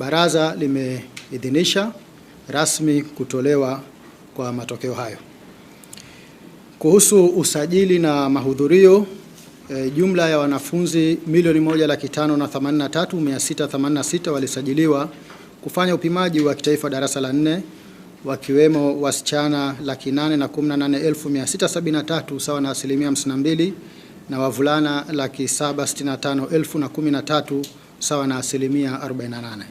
Baraza limeidhinisha rasmi kutolewa kwa matokeo hayo. Kuhusu usajili na mahudhurio, jumla ya wanafunzi 1,583,686 walisajiliwa kufanya upimaji wa kitaifa darasa la 4, wakiwemo wasichana 818,673 sawa na 52%, na wavulana 765,013 sawa na 48%.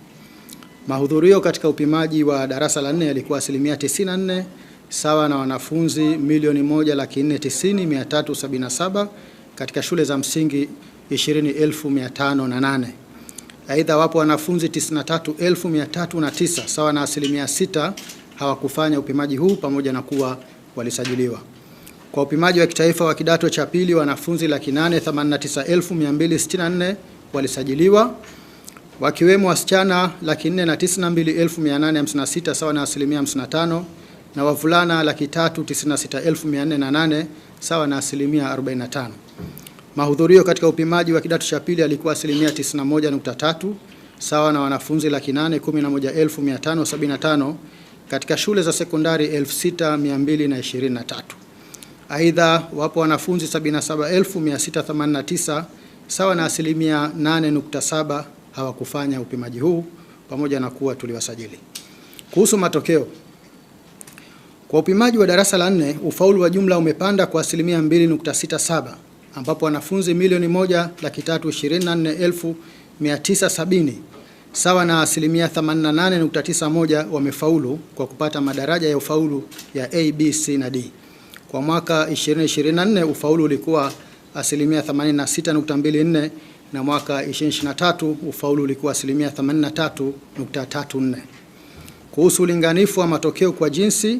Mahudhurio katika upimaji wa darasa la 4 yalikuwa 94% sawa na wanafunzi 1,490,377 katika shule za msingi 20,508. Aidha, wapo wanafunzi 93,309 sawa na 6% hawakufanya upimaji huu pamoja na kuwa walisajiliwa. Kwa upimaji wa kitaifa wa kidato cha pili, wanafunzi 889,264 walisajiliwa, wakiwemo wasichana 492,856 sawa na 55%, na wavulana 396,408 sawa na 45%. Mahudhurio katika upimaji wa kidato cha pili yalikuwa 91.3 sawa na wanafunzi 811,575 katika shule za sekondari 6,223. Aidha, wapo wanafunzi 77,689 sawa na 8.7 hawakufanya upimaji huu pamoja na kuwa tuliwasajili. Kuhusu matokeo, kwa upimaji wa darasa la 4, ufaulu wa jumla umepanda kwa 2.67, ambapo wanafunzi 1,324,970 sawa na 88.91 wamefaulu kwa kupata madaraja ya ufaulu ya A, B, C na D. Kwa mwaka 2024 ufaulu ulikuwa 86.24 na mwaka 2023 ufaulu ulikuwa 83.34. Kuhusu ulinganifu wa matokeo kwa jinsi,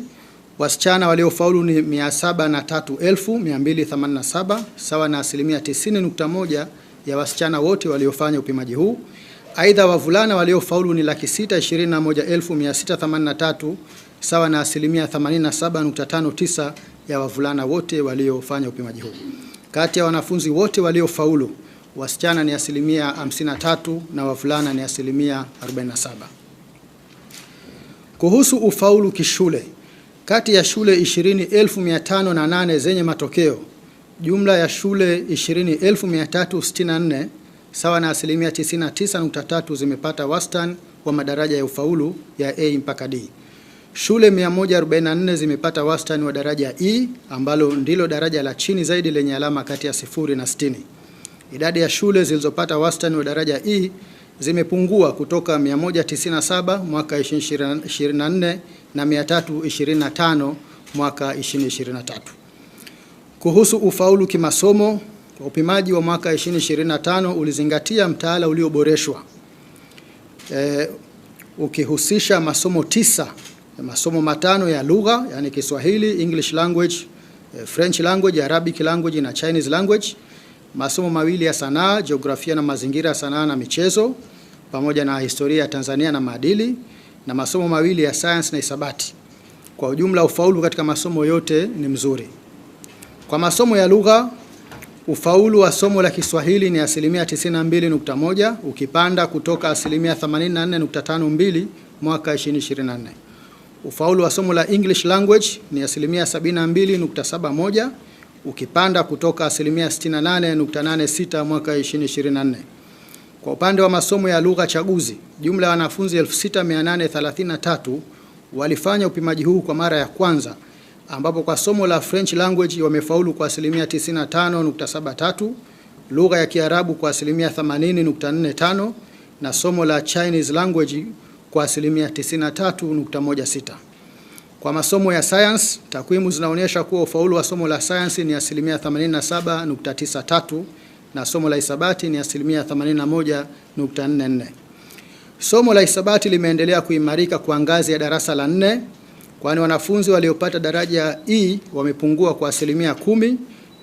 wasichana waliofaulu ni 703,287 sawa na 90.1 ya wasichana wote waliofanya upimaji huu. Aidha, wavulana waliofaulu ni 621,683 sawa na 87.59 ya wavulana wote waliofanya upimaji huu. Kati ya wanafunzi wote waliofaulu, wasichana ni 53% na wavulana ni 47%. Kuhusu ufaulu kishule, kati ya shule 20,508 zenye matokeo, jumla ya shule 20,364 sawa na 99.3 zimepata wastani wa madaraja ya ufaulu ya A mpaka D. Shule 144 zimepata wastani wa daraja E, ambalo ndilo daraja la chini zaidi lenye alama kati ya 0 na 60. Idadi ya shule zilizopata wastani wa daraja E zimepungua kutoka 197 mwaka 2024 na 325 mwaka 2023. Kuhusu ufaulu kimasomo, kwa upimaji wa mwaka 2025 ulizingatia mtaala ulioboreshwa ukihusisha masomo 9, masomo 5 ya lugha, yani Kiswahili, English language, French language, Arabic language na Chinese language, masomo 2 ya sanaa, jiografia na mazingira, sanaa na michezo, pamoja na historia ya Tanzania na maadili, na masomo 2 ya science na hisabati. Kwa ujumla ufaulu katika masomo yote ni mzuri. Kwa masomo ya lugha, ufaulu wa somo la Kiswahili ni 92.1 ukipanda kutoka 84.52 mwaka 2024. Ufaulu wa somo la English language ni 72.71 ukipanda kutoka 68.86 mwaka 2024. Kwa upande wa masomo ya lugha chaguzi, jumla ya wanafunzi 6,833 walifanya upimaji huu kwa mara ya kwanza, ambapo kwa somo la French language wamefaulu kwa 95.73, lugha ya Kiarabu kwa 80.45 na somo la Chinese language kwa 93.16. Kwa masomo ya science, takwimu zinaonyesha kuwa ufaulu wa somo la science ni 87.93 na somo la hisabati ni 81.44. Somo la hisabati limeendelea kuimarika kwa ngazi ya darasa la 4, kwani wanafunzi waliopata daraja E wamepungua kwa 10%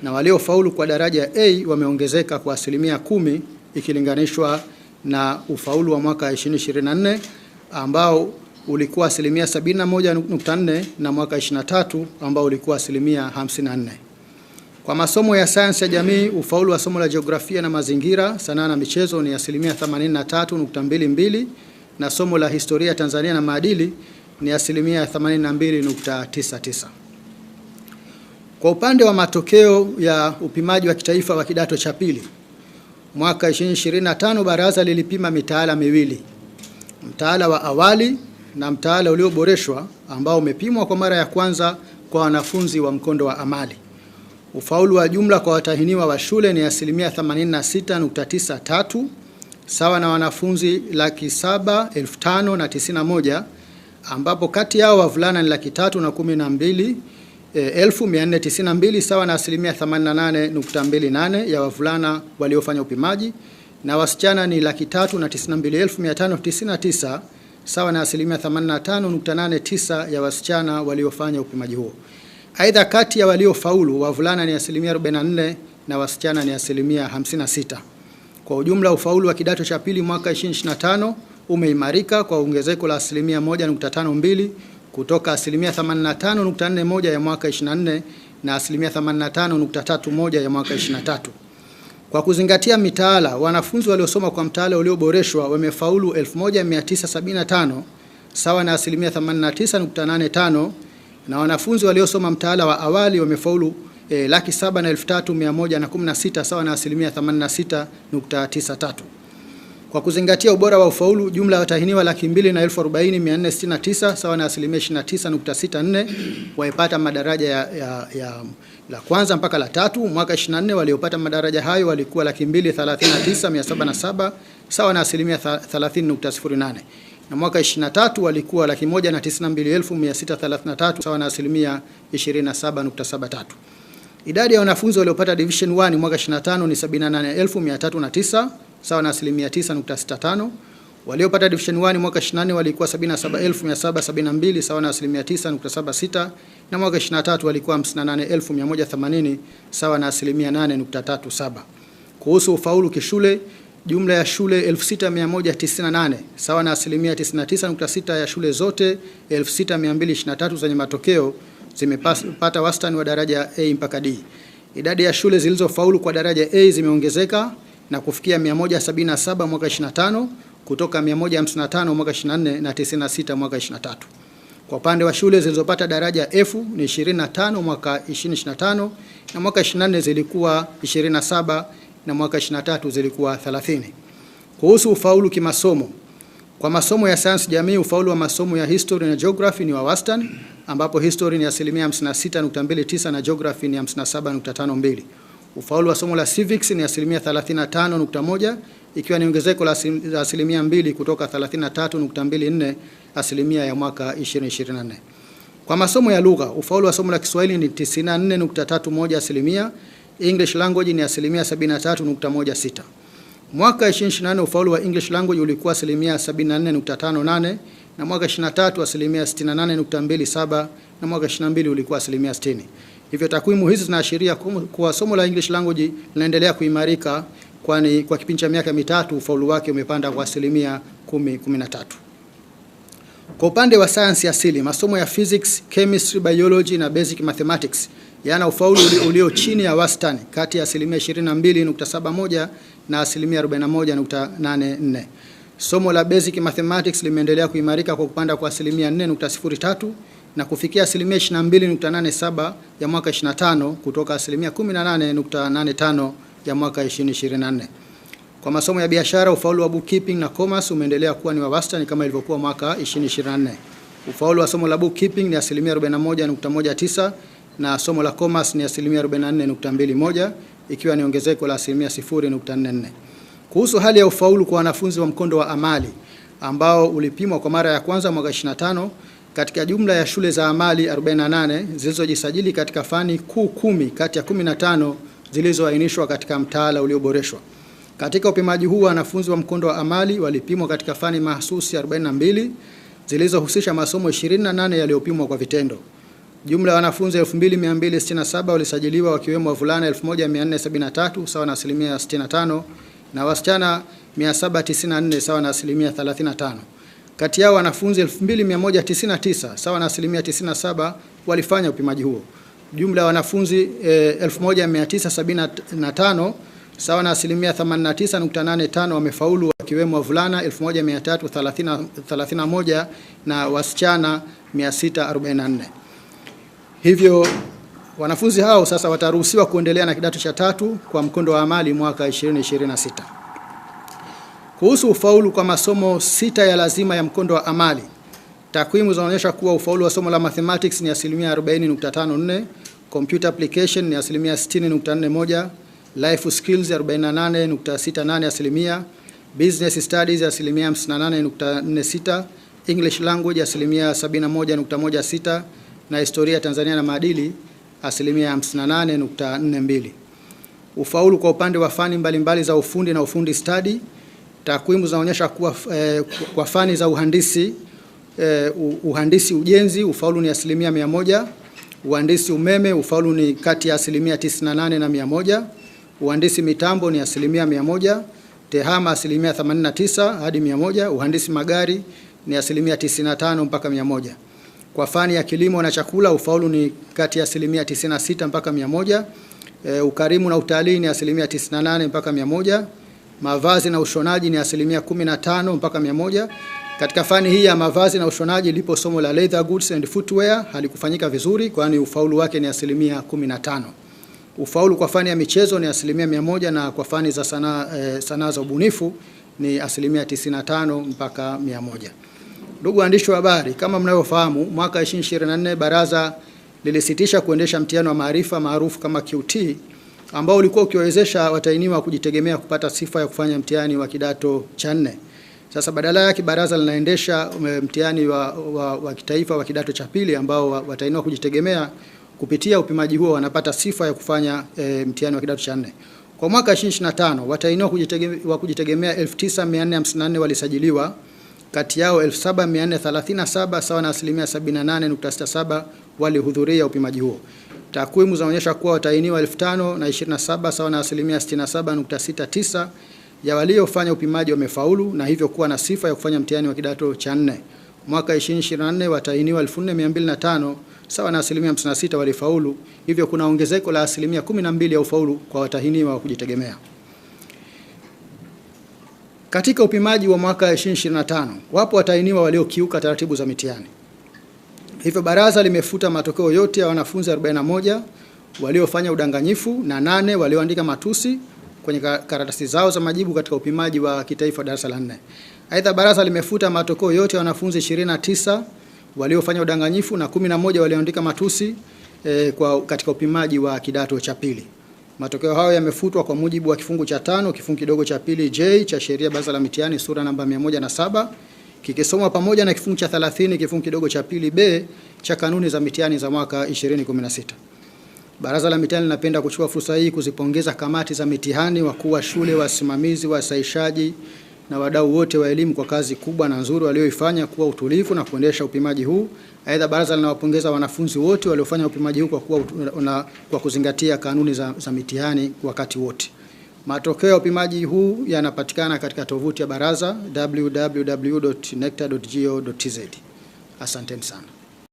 na waliofaulu kwa daraja A wameongezeka kwa 10% ikilinganishwa na ufaulu wa mwaka 2024 ambao ulikuwa 71.4 na mwaka 23 ambao ulikuwa 54%. Kwa masomo ya sayansi ya jamii, ufaulu wa somo la jiografia na mazingira, sanaa na michezo ni 83.22 na somo la historia Tanzania na maadili ni asilimia 82.99. Kwa upande wa matokeo ya upimaji wa kitaifa wa kidato cha pili, mwaka 2025 baraza lilipima mitaala miwili, mtaala wa awali na mtaala ulioboreshwa ambao umepimwa kwa mara ya kwanza kwa wanafunzi wa mkondo wa amali. Ufaulu wa jumla kwa watahiniwa wa shule ni asilimia 86.93, sawa na wanafunzi 705,091, ambapo kati yao wavulana ni 312,492, sawa na asilimia 88.28 ya wavulana waliofanya upimaji, na wasichana ni 392,599, sawa na asilimia 85.89 ya wasichana waliofanya upimaji huo. Aidha, kati ya waliofaulu wavulana ni asilimia 44 na wasichana ni asilimia 56. Kwa ujumla, ufaulu wa kidato cha pili mwaka 2025 umeimarika kwa ongezeko la asilimia 1.52 kutoka asilimia 85.41 ya mwaka 24 na asilimia 85.31 ya mwaka 23. Kwa kuzingatia mitaala, wanafunzi waliosoma kwa mtaala ulioboreshwa wamefaulu 1975, sawa na asilimia 89.85, na wanafunzi waliosoma mtaala wa awali wamefaulu 703,116, sawa na asilimia 86.93. Kwa kuzingatia ubora wa ufaulu, jumla ya watahiniwa 240,469, sawa na asilimia 29.64 waipata madaraja ya la kwanza mpaka la tatu. Mwaka 24 waliopata madaraja hayo walikuwa 239,707, sawa na asilimia 30.08, na mwaka 23 walikuwa 192,633, sawa na asilimia 27.73. Idadi ya wanafunzi waliopata division 1 mwaka 25 ni 78,309, sawa na asilimia 9.65. Waliopata division 1 mwaka 24 walikuwa 77,772, sawa na asilimia 9.76, na mwaka 23 walikuwa 58,180, sawa na asilimia 8.37. Kuhusu ufaulu kishule, jumla ya shule 6,198, sawa na asilimia 99.6 ya shule zote 6,223 zenye matokeo zimepata wastani wa daraja A mpaka D. Idadi ya shule zilizofaulu kwa daraja A zimeongezeka na kufikia 177 mwaka 25 kutoka 155 mwaka 24 na 96 mwaka 23. Kwa upande wa shule zilizopata daraja F ni 25 mwaka 2025, na mwaka 24 zilikuwa 27 na mwaka 23 zilikuwa 30. Kuhusu ufaulu kimasomo, kwa masomo ya sayansi jamii, ufaulu wa masomo ya history na geography ni wa wastani, ambapo history ni asilimia 56.29 na geography ni 57.52. Ufaulu wa somo la civics ni asilimia 35.1, ikiwa ni ongezeko la asilimia 2 kutoka 33.24 asilimia ya mwaka 2024. Kwa masomo ya lugha, ufaulu wa somo la Kiswahili ni 94.31 asilimia, English language ni asilimia 73.16. Mwaka 2024 ufaulu wa English language ulikuwa asilimia 74.58, na mwaka 23 asilimia 68.27, na mwaka 22 ulikuwa asilimia 60. Hivyo takwimu hizi zinaashiria kuwa somo la English language linaendelea kuimarika, kwani kwa kipindi cha miaka mitatu ufaulu wake umepanda kwa asilimia 13. Kwa upande wa sayansi asili, masomo ya physics, chemistry, biology na basic mathematics yana ufaulu ulio chini ya wastani kati ya asilimia 22.71 na asilimia 41.84. Somo la basic mathematics limeendelea kuimarika kwa kupanda kwa asilimia 4.03 na kufikia asilimia 22.87 ya mwaka 25 kutoka asilimia 18.85 ya mwaka 2024. Kwa masomo ya biashara, ufaulu wa bookkeeping na commerce umeendelea kuwa ni wa wastani kama ilivyokuwa mwaka 2024. Ufaulu wa somo la bookkeeping ni asilimia 41.19 na somo la commerce ni asilimia 44.21, ikiwa ni ongezeko la asilimia 0.44. Kuhusu hali ya ufaulu kwa wanafunzi wa mkondo wa amali ambao ulipimwa kwa mara ya kwanza mwaka 25, katika jumla ya shule za amali 48 zilizojisajili katika fani kuu 10 kati ya 15 zilizoainishwa katika mtaala ulioboreshwa. Katika upimaji huu, wanafunzi wa mkondo wa amali walipimwa katika fani mahsusi 42 zilizohusisha masomo 28 yaliyopimwa kwa vitendo. Jumla ya wanafunzi 2267 walisajiliwa, wakiwemo wavulana 1473 sawa na asilimia 65 na wasichana 794 sawa na asilimia 35. Kati yao wanafunzi 2199 sawa na asilimia 97 walifanya upimaji huo. Jumla ya wanafunzi 1975 sawa na asilimia 89.85 wamefaulu, wakiwemo wavulana 1331 na wasichana 644. Hivyo wanafunzi hao sasa wataruhusiwa kuendelea na kidato cha 3 kwa mkondo wa amali mwaka 2026. Kuhusu ufaulu kwa masomo 6 ya lazima ya mkondo wa amali, takwimu zinaonyesha kuwa ufaulu wa somo la mathematics ni asilimia 40.54, computer application ni asilimia 60.41, life skills 48.68 asilimia, business studies asilimia 58.46, English language asilimia 71.16 na historia Tanzania na maadili asilimia 58.42. Ufaulu kwa upande wa fani mbalimbali za ufundi na ufundi stadi, takwimu zinaonyesha kuwa kwa fani za uhandisi uhandisi ujenzi ufaulu ni asilimia 100, uhandisi umeme ufaulu ni kati ya asilimia 98 na 100, uhandisi mitambo ni asilimia 100, tehama asilimia 89 hadi 100, uhandisi magari ni asilimia 95 mpaka 100. Kwa fani ya kilimo na chakula ufaulu ni kati ya asilimia 96 mpaka 100, ukarimu na utalii ni asilimia 98 mpaka 100, mavazi na ushonaji ni asilimia 15 mpaka 100. Katika fani hii ya mavazi na ushonaji lipo somo la leather goods and footwear, halikufanyika vizuri kwani ufaulu wake ni asilimia 15. Ufaulu kwa fani ya michezo ni asilimia 100 na kwa fani za sanaa za ubunifu ni asilimia 95 mpaka 100. Ndugu waandishi wa habari, kama mnavyofahamu, mwaka 2024 baraza lilisitisha kuendesha mtihani wa maarifa maarufu kama QT ambao ulikuwa ukiwezesha watahiniwa kujitegemea kupata sifa ya kufanya mtihani wa kidato cha 4. Sasa badala yake baraza linaendesha mtihani wa kitaifa wa kidato cha pili ambao watahiniwa kujitegemea kupitia upimaji huo wanapata sifa ya kufanya mtihani wa kidato cha 4. Kwa mwaka 2025 watahiniwa kujitegemea 9454 walisajiliwa, kati yao 7437 sawa na asilimia 78.67 walihudhuria upimaji huo. Takwimu zinaonyesha kuwa watahiniwa 5027 sawa na asilimia 67.69 ya waliofanya upimaji wamefaulu na hivyo kuwa na sifa ya kufanya mtihani wa kidato cha 4. Mwaka 2024 watahiniwa 4205 sawa na asilimia 56 walifaulu, hivyo kuna ongezeko la asilimia 12 ya ufaulu kwa watahiniwa wa kujitegemea. Katika upimaji wa mwaka 2025 wapo watahiniwa waliokiuka taratibu za mitihani. Hivyo baraza limefuta matokeo yote ya wanafunzi 41 waliofanya udanganyifu na 8 walioandika matusi kwenye karatasi zao za majibu katika upimaji wa kitaifa darasa la 4. Aidha, baraza limefuta matokeo yote ya wanafunzi 29 waliofanya udanganyifu na 11 walioandika matusi katika upimaji wa kidato cha pili. Matokeo hayo yamefutwa kwa mujibu wa kifungu cha 5 kifungu kidogo cha pili J cha sheria baraza la mitihani sura namba 107 kikisomwa pamoja na kifungu cha 30 kifungu kidogo cha pili B cha kanuni za mitihani za mwaka 2016. Baraza la mitihani linapenda kuchukua fursa hii kuzipongeza kamati za mitihani, wakuu wa shule, wasimamizi, wasahishaji na wadau wote wa elimu kwa kazi kubwa na nzuri walioifanya kuwa utulivu na kuendesha upimaji huu. Aidha, baraza linawapongeza wanafunzi wote waliofanya upimaji huu kwa kuzingatia kanuni za mitihani wakati wote. Matokeo ya upimaji huu yanapatikana katika tovuti ya baraza www.necta.go.tz. Asanteni sana.